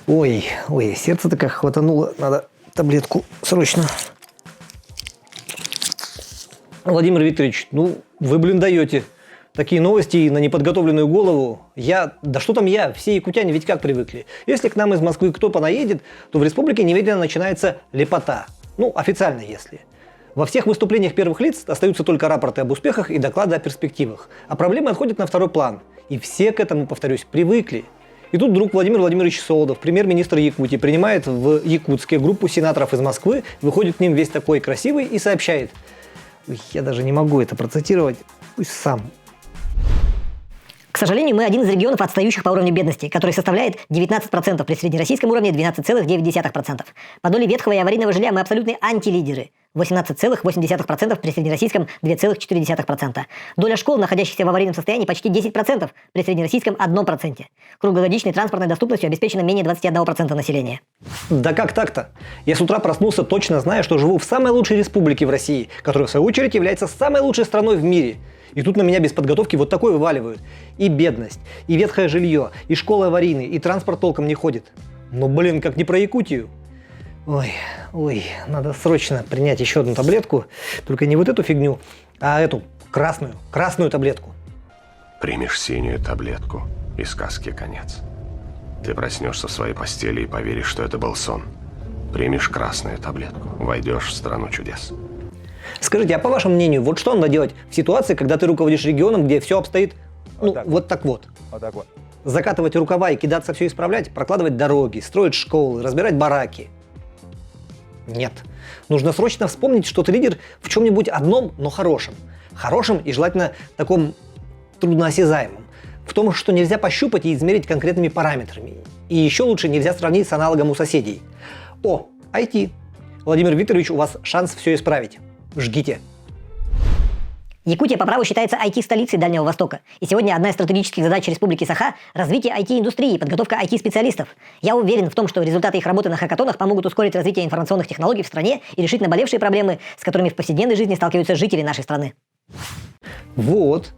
Ой, сердце-то как хватануло. Надо таблетку срочно. Владимир Викторович, вы, даете. Такие новости на неподготовленную голову. Да что там я, все якутяне ведь как привыкли. Если к нам из Москвы кто понаедет, то в республике немедленно начинается лепота. Официально если. Во всех выступлениях первых лиц остаются только рапорты об успехах и доклады о перспективах. А проблемы отходят на второй план. И все к этому, повторюсь, привыкли. И тут вдруг Владимир Владимирович Солодов, премьер-министр Якутии, принимает в Якутске группу сенаторов из Москвы, выходит к ним весь такой красивый и сообщает. Я даже не могу это процитировать, пусть сам. К сожалению, мы один из регионов, отстающих по уровню бедности, который составляет 19%, при среднероссийском уровне 12,9%. По доле ветхого и аварийного жилья мы абсолютные антилидеры. 18,8% при среднероссийском 2,4%. Доля школ, находящихся в аварийном состоянии, почти 10%, при среднероссийском 1%. Круглогодичной транспортной доступностью обеспечено менее 21% населения. Да как так-то? Я с утра проснулся, точно зная, что живу в самой лучшей республике в России, которая в свою очередь является самой лучшей страной в мире. И тут на меня без подготовки вот такое вываливают. И бедность, и ветхое жилье, и школы аварийные, и транспорт толком не ходит. Как не про Якутию. Ой, надо срочно принять еще одну таблетку. Только не вот эту фигню, а эту, красную таблетку. Примешь синюю таблетку, и сказке конец. Ты проснешься в своей постели и поверишь, что это был сон. Примешь красную таблетку, войдешь в страну чудес. Скажите, а по вашему мнению, вот что надо делать в ситуации, когда ты руководишь регионом, где все обстоит вот так вот? Закатывать рукава и кидаться все исправлять, прокладывать дороги, строить школы, разбирать бараки? Нет. Нужно срочно вспомнить, что ты лидер в чем-нибудь одном, но хорошем. Хорошем и желательно таком трудноосязаемом. В том, что нельзя пощупать и измерить конкретными параметрами. И еще лучше нельзя сравнить с аналогом у соседей. IT. Владимир Викторович, у вас шанс все исправить. Жгите. Якутия по праву считается IT-столицей Дальнего Востока. И сегодня одна из стратегических задач Республики Саха – развитие IT-индустрии и подготовка IT-специалистов. Я уверен в том, что результаты их работы на хакатонах помогут ускорить развитие информационных технологий в стране и решить наболевшие проблемы, с которыми в повседневной жизни сталкиваются жители нашей страны. Вот.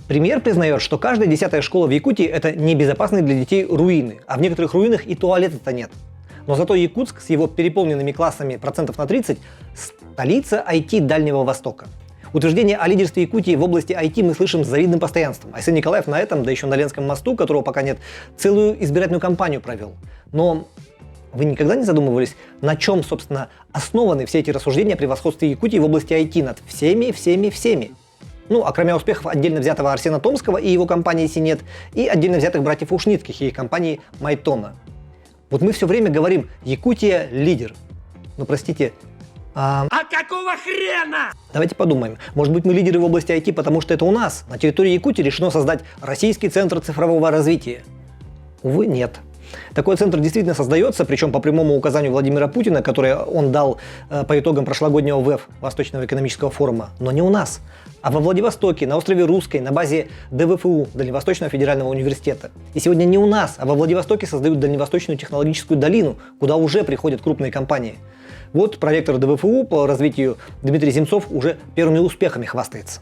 Премьер признает, что каждая 10-я школа в Якутии – это небезопасные для детей руины, а в некоторых руинах и туалета-то нет. Но зато Якутск с его переполненными классами процентов на 30 – столица IT Дальнего Востока. Утверждение о лидерстве Якутии в области IT мы слышим с завидным постоянством. Айсен Николаев на этом, да еще на Ленском мосту, которого пока нет, целую избирательную кампанию провел. Но вы никогда не задумывались, на чем, собственно, основаны все эти рассуждения о превосходстве Якутии в области IT над всеми? А кроме успехов отдельно взятого Арсена Томского и его компании Синет, и отдельно взятых братьев Ушницких и их компании Майтона. Вот мы все время говорим «Якутия – лидер». Простите, А какого хрена? Давайте подумаем. Может быть, мы лидеры в области IT, потому что это у нас, на территории Якутии, решено создать Российский центр цифрового развития? Увы, нет. Такой центр действительно создается, причем по прямому указанию Владимира Путина, которое он дал по итогам прошлогоднего ВЭФ, Восточного экономического форума, но не у нас, а во Владивостоке, на острове Русской, на базе ДВФУ, Дальневосточного федерального университета. И сегодня не у нас, а во Владивостоке создают Дальневосточную технологическую долину, куда уже приходят крупные компании. Вот проректор ДВФУ по развитию Дмитрий Земцов уже первыми успехами хвастается.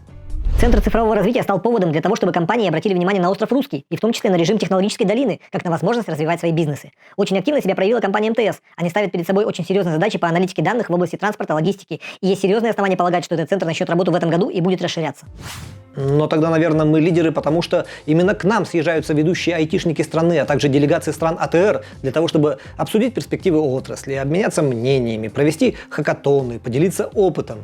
Центр цифрового развития стал поводом для того, чтобы компании обратили внимание на остров Русский, и в том числе на режим технологической долины, как на возможность развивать свои бизнесы. Очень активно себя проявила компания МТС. Они ставят перед собой очень серьезные задачи по аналитике данных в области транспорта, логистики, и есть серьезные основания полагать, что этот центр начнет работу в этом году и будет расширяться. Но тогда, наверное, мы лидеры, потому что именно к нам съезжаются ведущие айтишники страны, а также делегации стран АТР для того, чтобы обсудить перспективы отрасли, обменяться мнениями, провести хакатоны, поделиться опытом.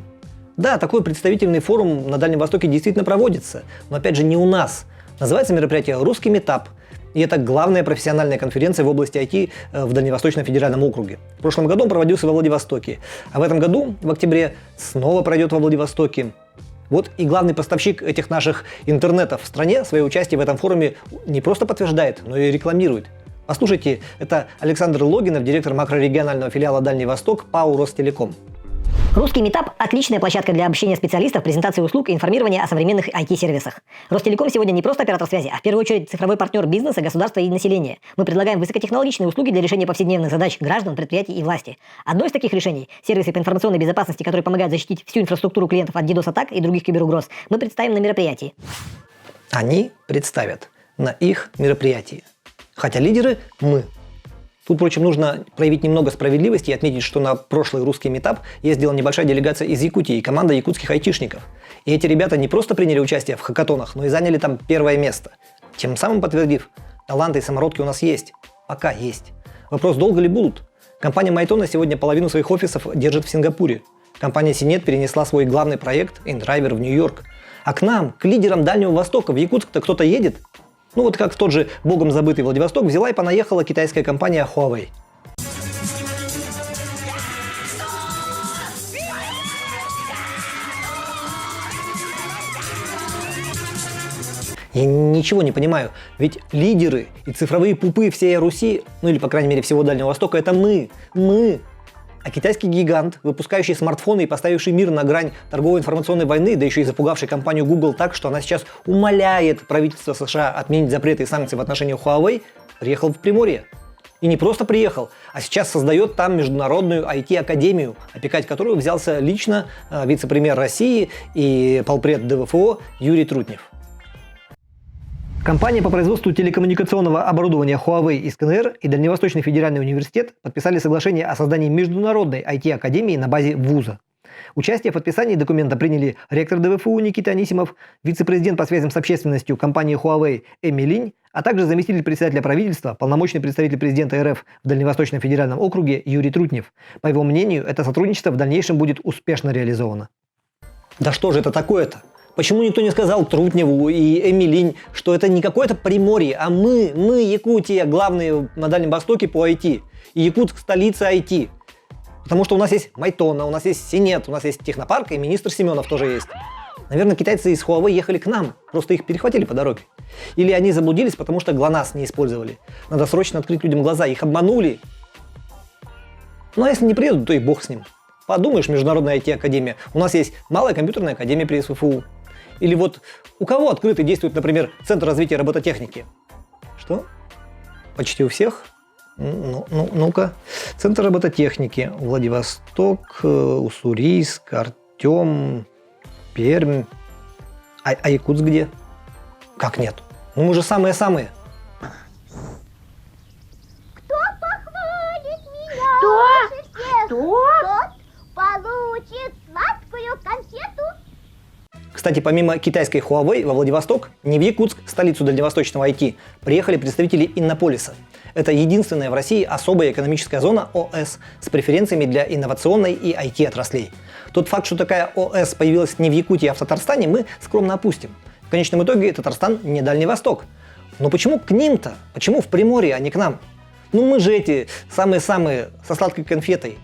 Да, такой представительный форум на Дальнем Востоке действительно проводится, но опять же не у нас. Называется мероприятие «Русский метап». И это главная профессиональная конференция в области IT в Дальневосточном федеральном округе. В прошлом году он проводился во Владивостоке, а в этом году, в октябре, снова пройдет во Владивостоке. Вот и главный поставщик этих наших интернетов в стране свое участие в этом форуме не просто подтверждает, но и рекламирует. Послушайте, это Александр Логинов, директор макрорегионального филиала Дальний Восток ПАО «Ростелеком». Русский метап – отличная площадка для общения специалистов, презентации услуг и информирования о современных IT-сервисах. Ростелеком сегодня не просто оператор связи, а в первую очередь цифровой партнер бизнеса, государства и населения. Мы предлагаем высокотехнологичные услуги для решения повседневных задач граждан, предприятий и власти. Одно из таких решений – сервисы по информационной безопасности, которые помогают защитить всю инфраструктуру клиентов от DDoS-атак и других киберугроз, мы представим на мероприятии. Они представят на их мероприятии. Хотя лидеры мы. Тут, впрочем, нужно проявить немного справедливости и отметить, что на прошлый русский митап ездила небольшая делегация из Якутии и команда якутских айтишников. И эти ребята не просто приняли участие в хакатонах, но и заняли там первое место. Тем самым подтвердив, таланты и самородки у нас есть. Пока есть. Вопрос, долго ли будут? Компания Майтона сегодня половину своих офисов держит в Сингапуре. Компания Синет перенесла свой главный проект InDriver в Нью-Йорк. А к нам, к лидерам Дальнего Востока, в Якутск-то кто-то едет? Ну вот как в тот же богом забытый Владивосток взяла и понаехала китайская компания Huawei. Я ничего не понимаю, ведь лидеры и цифровые пупы всей Руси, ну или по крайней мере всего Дальнего Востока, это мы. А китайский гигант, выпускающий смартфоны и поставивший мир на грань торговой информационной войны, да еще и запугавший компанию Google так, что она сейчас умоляет правительство США отменить запреты и санкции в отношении Huawei, приехал в Приморье. И не просто приехал, а сейчас создает там международную IT-академию, опекать которую взялся лично вице-премьер России и полпред ДВФО Юрий Трутнев. Компания по производству телекоммуникационного оборудования Huawei из КНР и Дальневосточный федеральный университет подписали соглашение о создании международной IT-академии на базе вуза. Участие в подписании документа приняли ректор ДВФУ Никита Анисимов, вице-президент по связям с общественностью компании Huawei Эми Линь, а также заместитель председателя правительства, полномочный представитель президента РФ в Дальневосточном федеральном округе Юрий Трутнев. По его мнению, это сотрудничество в дальнейшем будет успешно реализовано. Да что же это такое-то? Почему никто не сказал Трутневу и Эми Линь, что это не какое-то Приморье, а мы, Якутия, главные на Дальнем Востоке по IT. И Якутск – столица IT. Потому что у нас есть Майтона, у нас есть Синет, у нас есть Технопарк, и министр Семенов тоже есть. Наверное, китайцы из Huawei ехали к нам, просто их перехватили по дороге. Или они заблудились, потому что ГЛОНАСС не использовали. Надо срочно открыть людям глаза, их обманули. Ну а если не приедут, то и бог с ним. Подумаешь, международная IT-академия. У нас есть малая компьютерная академия при СВФУ. Или вот у кого открыт и действует, например, Центр развития робототехники? Что? Почти у всех? Ну-ка. Центр робототехники. Владивосток, Уссурийск, Артем, Пермь. А Якутск где? Как нет? Ну мы же самые-самые. Кто похвалит меня? Кто? Тот получит сладкую конфету. Кстати, помимо китайской Huawei во Владивосток, не в Якутск, столицу дальневосточного IT, приехали представители Иннополиса. Это единственная в России особая экономическая зона ОС с преференциями для инновационной и IT-отраслей. Тот факт, что такая ОС появилась не в Якутии, а в Татарстане, мы скромно опустим. В конечном итоге Татарстан не Дальний Восток. Но почему к ним-то? Почему в Приморье, а не к нам? Ну мы же эти самые-самые со сладкой конфетой.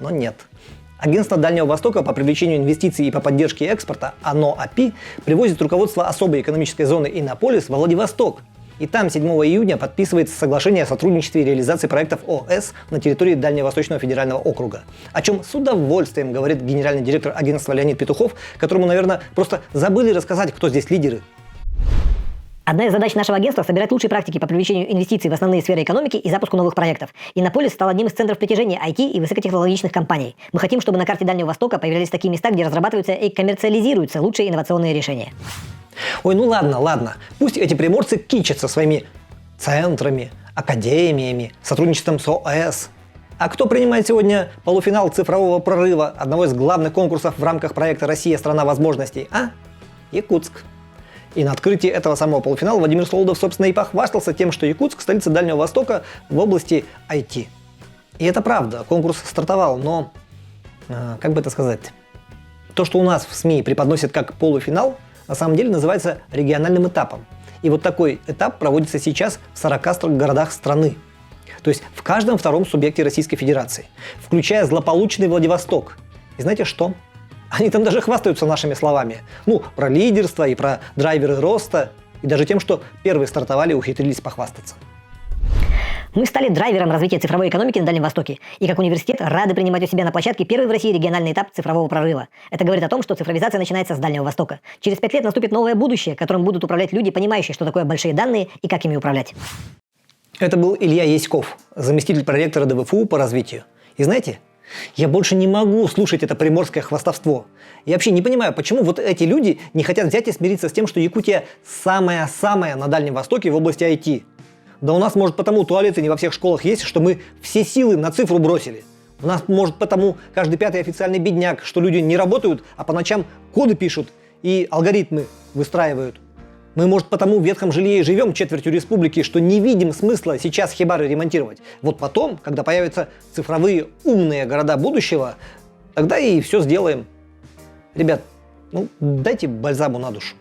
Но нет. Агентство Дальнего Востока по привлечению инвестиций и по поддержке экспорта, ОНО АПИ, привозит руководство особой экономической зоны Иннополис во Владивосток. И там 7 июня подписывается соглашение о сотрудничестве и реализации проектов ОС на территории Дальневосточного федерального округа. О чем с удовольствием говорит генеральный директор агентства Леонид Петухов, которому, наверное, просто забыли рассказать, кто здесь лидеры. Одна из задач нашего агентства – собирать лучшие практики по привлечению инвестиций в основные сферы экономики и запуску новых проектов. Иннополис стал одним из центров притяжения IT и высокотехнологичных компаний. Мы хотим, чтобы на карте Дальнего Востока появлялись такие места, где разрабатываются и коммерциализируются лучшие инновационные решения. Ой, ну ладно. Пусть эти приморцы кичатся своими центрами, академиями, сотрудничеством с ОС. А кто принимает сегодня полуфинал цифрового прорыва, одного из главных конкурсов в рамках проекта «Россия – страна возможностей», а? Якутск. И на открытии этого самого полуфинала Владимир Солодов, собственно, и похвастался тем, что Якутск – столица Дальнего Востока в области IT. И это правда, конкурс стартовал, но, как бы это сказать, то, что у нас в СМИ преподносят как полуфинал, на самом деле называется региональным этапом. И вот такой этап проводится сейчас в 40 городах страны. То есть в каждом втором субъекте Российской Федерации, включая злополучный Владивосток. И знаете что? Они там даже хвастаются нашими словами. Ну, про лидерство и про драйверы роста. И даже тем, что первые стартовали, ухитрились похвастаться. Мы стали драйвером развития цифровой экономики на Дальнем Востоке. И как университет рады принимать у себя на площадке первый в России региональный этап цифрового прорыва. Это говорит о том, что цифровизация начинается с Дальнего Востока. Через 5 лет наступит новое будущее, которым будут управлять люди, понимающие, что такое большие данные и как ими управлять. Это был Илья Яськов, заместитель проректора ДВФУ по развитию. И знаете, я больше не могу слушать это приморское хвастовство. Я вообще не понимаю, почему вот эти люди не хотят взять и смириться с тем, что Якутия самая-самая на Дальнем Востоке в области IT. Да у нас, может, потому туалеты не во всех школах есть, что мы все силы на цифру бросили. У нас, может, потому каждый пятый официальный бедняк, что люди не работают, а по ночам коды пишут и алгоритмы выстраивают. Мы, может, потому в ветхом жилье и живем четвертью республики, что не видим смысла сейчас хибары ремонтировать. Вот потом, когда появятся цифровые умные города будущего, тогда и все сделаем. Ребят, дайте бальзаму на душу.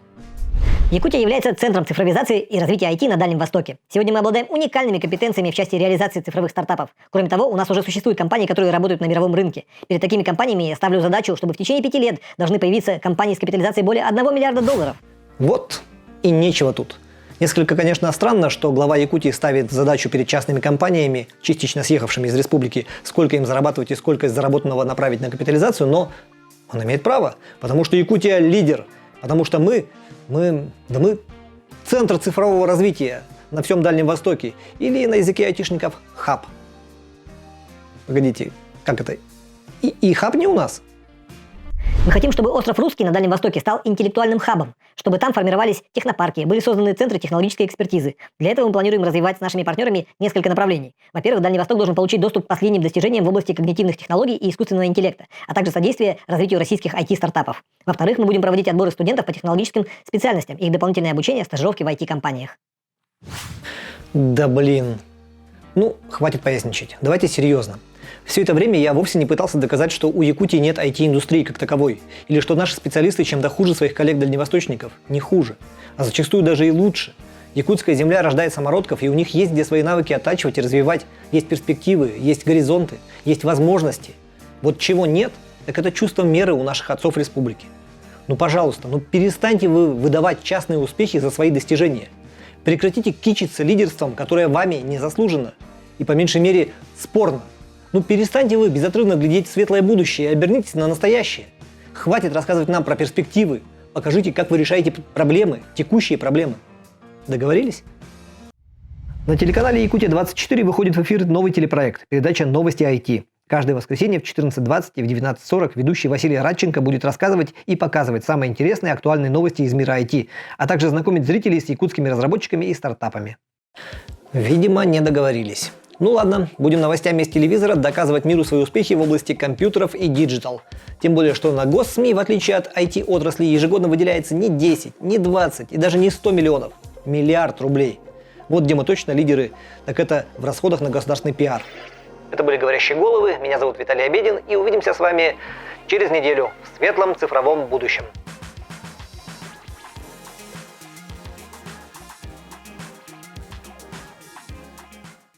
Якутия является центром цифровизации и развития IT на Дальнем Востоке. Сегодня мы обладаем уникальными компетенциями в части реализации цифровых стартапов. Кроме того, у нас уже существуют компании, которые работают на мировом рынке. Перед такими компаниями я ставлю задачу, чтобы в течение 5 лет должны появиться компании с капитализацией более $1 миллиарда. Вот и нечего тут. Несколько, конечно, странно, что глава Якутии ставит задачу перед частными компаниями, частично съехавшими из республики, сколько им зарабатывать и сколько из заработанного направить на капитализацию, но он имеет право, потому что Якутия лидер, потому что мы центр цифрового развития на всем Дальнем Востоке, или на языке айтишников хаб. Погодите, как это? И хаб не у нас? Мы хотим, чтобы остров Русский на Дальнем Востоке стал интеллектуальным хабом, чтобы там формировались технопарки, были созданы центры технологической экспертизы. Для этого мы планируем развивать с нашими партнерами несколько направлений. Во-первых, Дальний Восток должен получить доступ к последним достижениям в области когнитивных технологий и искусственного интеллекта, а также содействие развитию российских IT-стартапов. Во-вторых, мы будем проводить отборы студентов по технологическим специальностям и их дополнительное обучение, стажировки в IT-компаниях. Да блин. Хватит поясничать. Давайте серьезно. Все это время я вовсе не пытался доказать, что у Якутии нет IT-индустрии как таковой, или что наши специалисты чем-то хуже своих коллег-дальневосточников. Не хуже, а зачастую даже и лучше. Якутская земля рождает самородков, и у них есть где свои навыки оттачивать и развивать. Есть перспективы, есть горизонты, есть возможности. Вот чего нет, так это чувство меры у наших отцов республики. Пожалуйста, перестаньте вы выдавать частные успехи за свои достижения. Прекратите кичиться лидерством, которое вами не заслужено и по меньшей мере спорно. Перестаньте вы безотрывно глядеть в светлое будущее и обернитесь на настоящее. Хватит рассказывать нам про перспективы. Покажите, как вы решаете проблемы, текущие проблемы. Договорились? На телеканале Якутия-24 выходит в эфир новый телепроект, передача «Новости IT». Каждое воскресенье в 14:20 и в 19:40 ведущий Василий Радченко будет рассказывать и показывать самые интересные и актуальные новости из мира IT, а также знакомить зрителей с якутскими разработчиками и стартапами. Видимо, не договорились. Ладно, будем новостями из телевизора доказывать миру свои успехи в области компьютеров и диджитал. Тем более, что на госсми, в отличие от IT-отрасли, ежегодно выделяется не 10, не 20 и даже не 100 миллионов. Миллиард рублей. Вот где мы точно лидеры, так это в расходах на государственный пиар. Это были «Говорящие головы», меня зовут Виталий Обедин, и увидимся с вами через неделю в светлом цифровом будущем.